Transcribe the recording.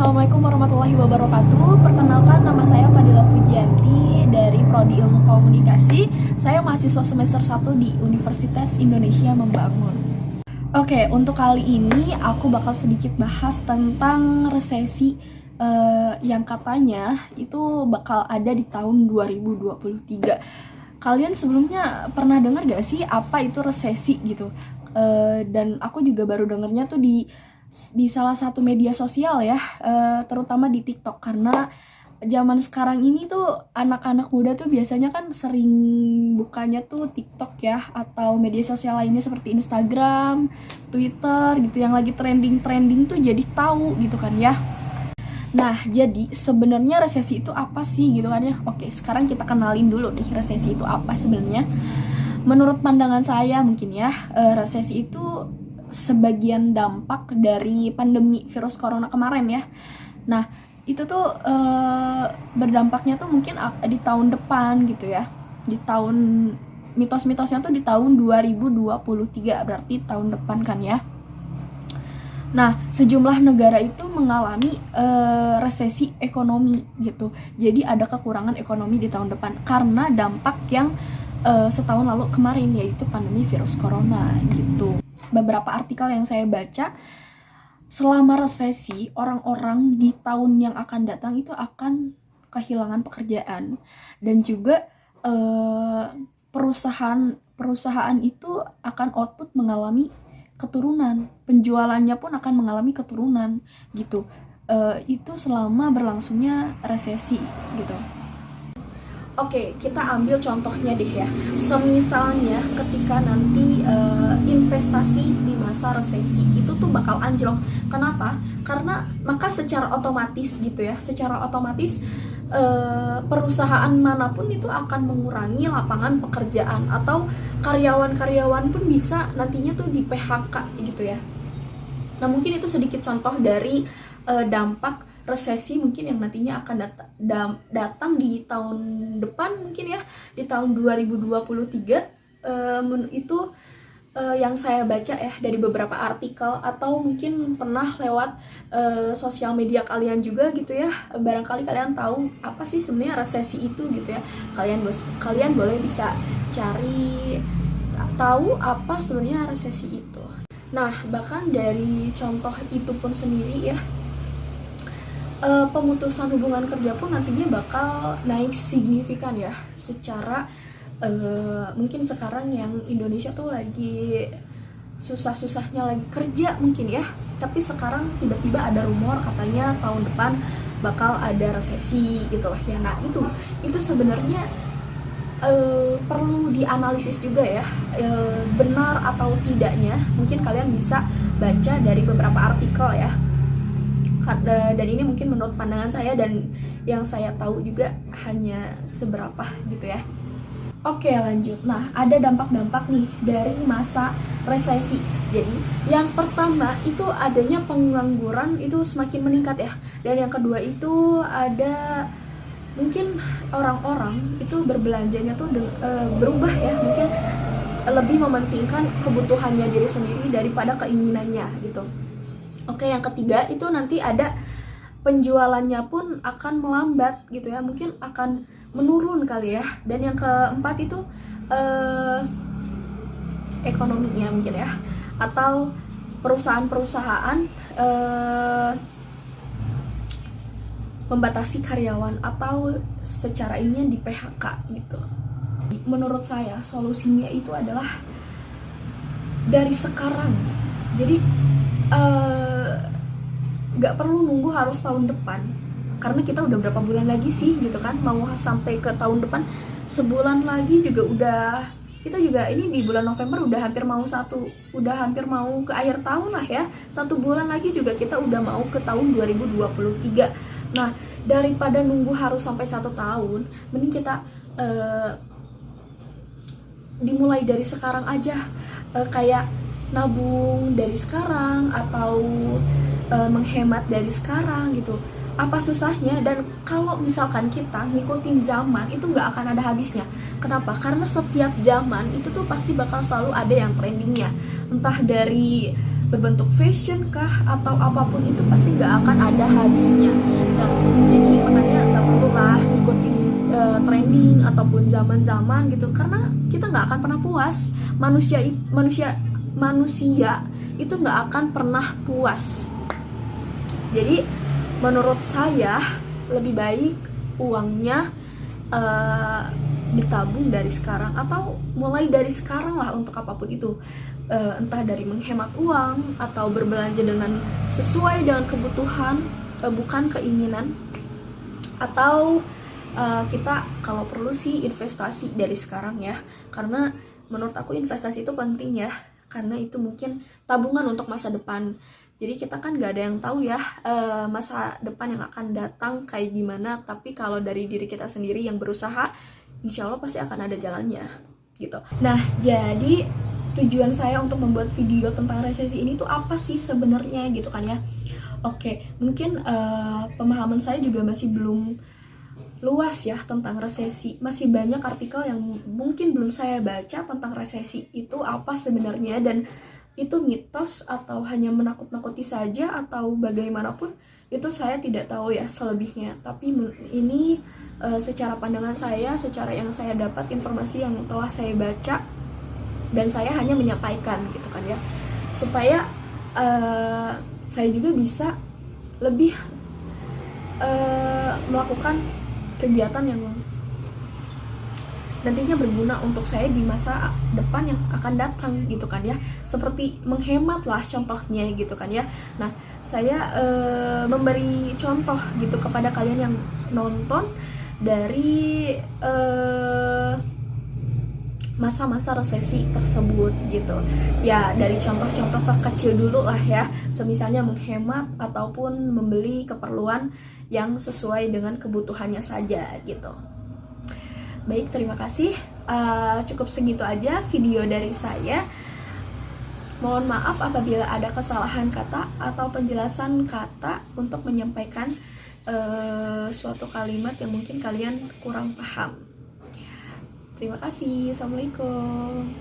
Assalamualaikum warahmatullahi wabarakatuh. Perkenalkan, nama saya Fadila Fujianti dari Prodi Ilmu Komunikasi. Saya mahasiswa semester 1 di Universitas Indonesia Membangun. Oke, untuk kali ini aku bakal sedikit bahas tentang resesi yang katanya itu bakal ada di tahun 2023. Kalian sebelumnya pernah dengar gak sih apa itu resesi gitu? Dan aku juga baru dengarnya tuh di salah satu media sosial ya, terutama di TikTok, karena zaman sekarang ini tuh anak-anak muda tuh biasanya kan sering bukanya tuh TikTok ya, atau media sosial lainnya seperti Instagram, Twitter gitu yang lagi trending tuh jadi tahu gitu kan ya. Nah, jadi sebenarnya resesi itu apa sih gitu kan ya? Oke, sekarang kita kenalin dulu nih resesi itu apa sebenarnya. Menurut pandangan saya mungkin ya, resesi itu sebagian dampak dari pandemi virus corona kemarin ya. Nah, itu tuh berdampaknya tuh mungkin di tahun depan gitu ya. Di tahun, mitos-mitosnya tuh di tahun 2023, berarti tahun depan kan ya. Nah, sejumlah negara itu mengalami resesi ekonomi gitu. Jadi ada kekurangan ekonomi di tahun depan karena dampak yang setahun lalu kemarin, yaitu pandemi virus corona gitu. Beberapa artikel yang saya baca, selama resesi, orang-orang di tahun yang akan datang itu akan kehilangan pekerjaan, dan juga perusahaan itu akan output mengalami keturunan, penjualannya pun akan mengalami keturunan gitu. Itu selama berlangsungnya resesi gitu. Oke, kita ambil contohnya deh ya. Semisalnya ketika nanti investasi di masa resesi itu tuh bakal anjlok. Kenapa? Karena maka secara otomatis gitu ya, secara otomatis perusahaan manapun itu akan mengurangi lapangan pekerjaan, atau karyawan-karyawan pun bisa nantinya tuh di PHK gitu ya. Nah, mungkin itu sedikit contoh dari dampak resesi mungkin yang nantinya akan datang di tahun depan mungkin ya, di tahun 2023. Itu yang saya baca ya dari beberapa artikel, atau mungkin pernah lewat sosial media kalian juga gitu ya. Barangkali kalian tahu apa sih sebenarnya resesi itu gitu ya. Kalian boleh bisa cari tahu apa sebenarnya resesi itu. Nah, bahkan dari contoh itu pun sendiri ya, pemutusan hubungan kerja pun nantinya bakal naik signifikan ya. Secara mungkin sekarang yang Indonesia tuh lagi susah-susahnya lagi kerja mungkin ya, tapi sekarang tiba-tiba ada rumor katanya tahun depan bakal ada resesi gitu lah ya. Nah, itu sebenarnya perlu dianalisis juga ya, benar atau tidaknya. Mungkin kalian bisa baca dari beberapa artikel ya. Dan ini mungkin menurut pandangan saya, dan yang saya tahu juga hanya seberapa gitu ya. Oke, lanjut. Nah, ada dampak-dampak nih dari masa resesi. Jadi yang pertama itu adanya pengangguran itu semakin meningkat ya. Dan yang kedua itu ada mungkin orang-orang itu berbelanjanya tuh berubah ya, mungkin lebih mementingkan kebutuhannya diri sendiri daripada keinginannya gitu. Oke, yang ketiga itu nanti ada penjualannya pun akan melambat gitu ya, mungkin akan menurun kali ya. Dan yang keempat itu ekonominya mungkin ya, atau perusahaan-perusahaan membatasi karyawan, atau secara ini di PHK gitu. Menurut saya solusinya itu adalah dari sekarang. Jadi gak perlu nunggu harus tahun depan, karena kita udah berapa bulan lagi sih gitu kan, mau sampai ke tahun depan sebulan lagi juga udah. Kita juga ini di bulan November udah hampir mau ke akhir tahun lah ya. 1 bulan lagi juga kita udah mau ke tahun 2023. Nah, daripada nunggu harus sampai 1 tahun, mending kita dimulai dari sekarang aja, kayak nabung dari sekarang, atau menghemat dari sekarang gitu. Apa susahnya? Dan kalau misalkan kita ngikutin zaman, itu nggak akan ada habisnya. Kenapa? Karena setiap zaman itu tuh pasti bakal selalu ada yang trendingnya, entah dari berbentuk fashion kah atau apapun itu pasti nggak akan ada habisnya. Nah, jadi makanya nggak perlu lah ngikutin trending ataupun zaman-zaman gitu, karena kita nggak akan pernah puas. Manusia itu nggak akan pernah puas. Jadi menurut saya lebih baik uangnya ditabung dari sekarang, atau mulai dari sekarang lah untuk apapun itu, entah dari menghemat uang atau berbelanja dengan sesuai dengan kebutuhan, bukan keinginan, atau kita kalau perlu sih investasi dari sekarang ya, karena menurut aku investasi itu penting ya, karena itu mungkin tabungan untuk masa depan. Jadi kita kan gak ada yang tahu ya masa depan yang akan datang kayak gimana, tapi kalau dari diri kita sendiri yang berusaha, insya Allah pasti akan ada jalannya gitu. Nah, jadi tujuan saya untuk membuat video tentang resesi ini tuh apa sih sebenarnya gitu kan ya. Oke, mungkin pemahaman saya juga masih belum luas ya tentang resesi. Masih banyak artikel yang mungkin belum saya baca tentang resesi itu apa sebenarnya, dan itu mitos atau hanya menakut-nakuti saja atau bagaimanapun, itu saya tidak tahu ya selebihnya. Tapi ini secara pandangan saya, secara yang saya dapat, informasi yang telah saya baca, dan saya hanya menyampaikan gitu kan ya, supaya saya juga bisa lebih melakukan kegiatan yang nantinya berguna untuk saya di masa depan yang akan datang gitu kan ya, seperti menghemat lah contohnya gitu kan ya. Nah, saya memberi contoh gitu kepada kalian yang nonton dari masa-masa resesi tersebut gitu ya, dari contoh-contoh terkecil dulu lah ya, semisalnya menghemat ataupun membeli keperluan yang sesuai dengan kebutuhannya saja gitu. Baik, terima kasih. Cukup segitu aja video dari saya. Mohon maaf apabila ada kesalahan kata atau penjelasan kata untuk menyampaikan suatu kalimat yang mungkin kalian kurang paham. Terima kasih. Assalamualaikum.